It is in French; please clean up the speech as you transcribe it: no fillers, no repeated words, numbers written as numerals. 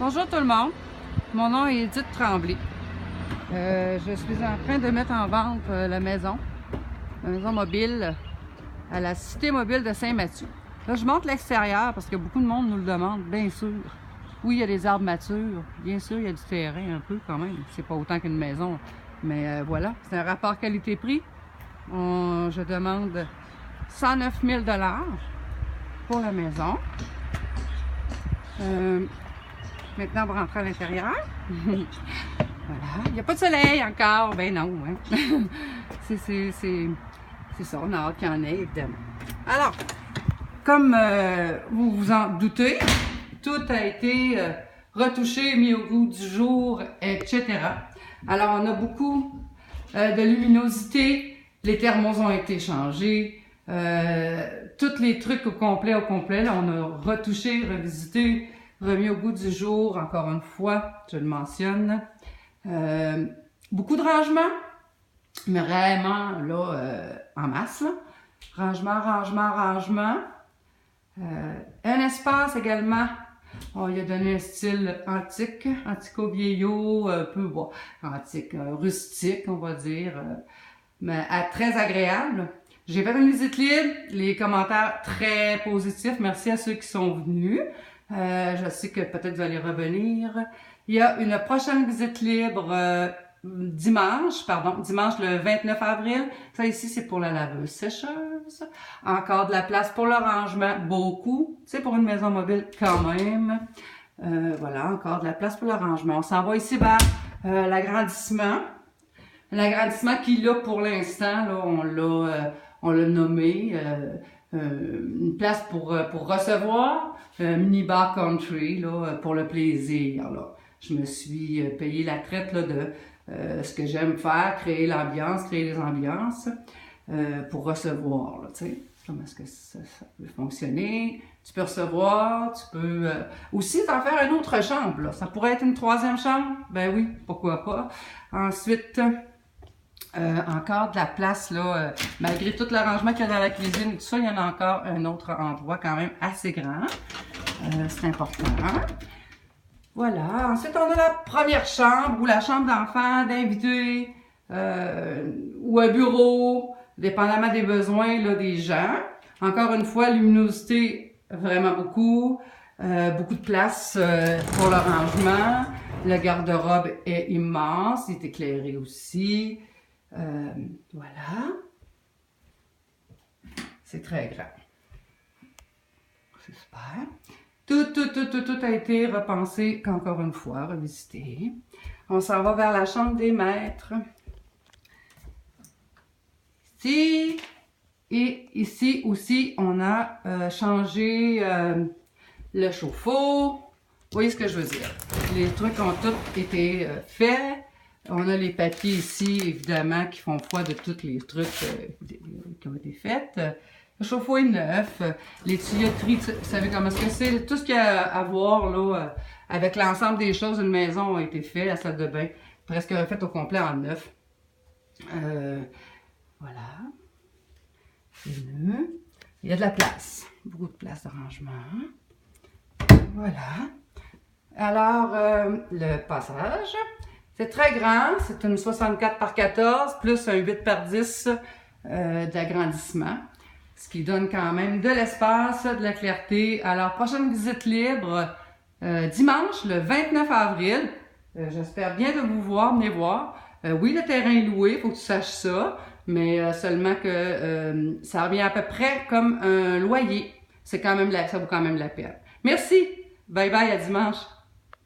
Bonjour tout le monde, mon nom est Edith Tremblay. Je suis en train de mettre en vente la maison mobile à la Cité mobile de Saint-Mathieu. Là, je montre l'extérieur parce que beaucoup de monde nous le demande, bien sûr. Oui, il y a des arbres matures, bien sûr, il y a du terrain un peu quand même. C'est pas autant qu'une maison, mais voilà, c'est un rapport qualité-prix. Je demande 109 000 $ pour la maison. Maintenant, on va rentrer à l'intérieur. Voilà. Il n'y a pas de soleil encore. Ben non. Hein? C'est ça. On a hâte qu'il y en ait, évidemment. Alors, comme vous vous en doutez, tout a été retouché, mis au goût du jour, etc. Alors, on a beaucoup de luminosité. Les thermos ont été changés. Tous les trucs au complet, là, on a retouché, revisité, remis au goût du jour, encore une fois, je le mentionne. Beaucoup de rangements, mais vraiment, là, en masse, là. Rangement. Un espace également, on lui a donné un style antique, antico-vieillot, un peu, bon, antique, rustique, on va dire, mais très agréable. J'ai fait une visite libre, les commentaires très positifs, merci à ceux qui sont venus. Je sais que peut-être vous allez revenir. Il y a une prochaine visite libre dimanche le 29 avril. Ça ici, c'est pour la laveuse sécheuse. Encore de la place pour le rangement, beaucoup. C'est pour une maison mobile quand même. Voilà, encore de la place pour le rangement. On s'en va ici vers l'agrandissement. L'agrandissement qui, là, pour l'instant, là, on l'a nommé une place pour recevoir, mini-bar country, là, pour le plaisir, là. Je me suis payé la traite, là, de ce que j'aime faire, créer les ambiances, pour recevoir, là, tu sais. Comment est-ce que ça peut fonctionner? Tu peux recevoir, tu peux aussi t'en faire une autre chambre, là. Ça pourrait être une troisième chambre? Ben oui, pourquoi pas. Ensuite, encore de la place, là, malgré tout l'arrangement qu'il y a dans la cuisine et tout ça, il y en a encore un autre endroit quand même assez grand. C'est important. Voilà. Ensuite, on a la première chambre ou la chambre d'enfant, d'invité, ou un bureau, dépendamment des besoins là, des gens. Encore une fois, luminosité, vraiment beaucoup. Beaucoup de place pour le rangement. Le garde-robe est immense, il est éclairé aussi. Voilà. C'est très grand. C'est super. Tout a été repensé, encore une fois, revisité. On s'en va vers la chambre des maîtres. Ici. Et ici aussi, on a changé le chauffe-eau. Vous voyez ce que je veux dire? Les trucs ont tous été faits. On a les papiers ici, évidemment, qui font foi de tous les trucs qui ont été faits. Le chauffe-eau est neuf. Les tuyauteries, vous savez comment est-ce que c'est? Tout ce qu'il y a à voir là, avec l'ensemble des choses d'une maison a été fait. La salle de bain, presque faite au complet en neuf. Voilà. Il y a de la place. Beaucoup de place de rangement. Voilà. Alors, le passage. C'est très grand, c'est une 64 par 14 plus un 8 par 10 d'agrandissement, ce qui donne quand même de l'espace, de la clarté. Alors, prochaine visite libre, dimanche, le 29 avril. J'espère bien de vous voir, venez voir. Oui, le terrain est loué, il faut que tu saches ça, mais seulement que ça revient à peu près comme un loyer. Ça vaut quand même la peine. Merci, bye bye, à dimanche.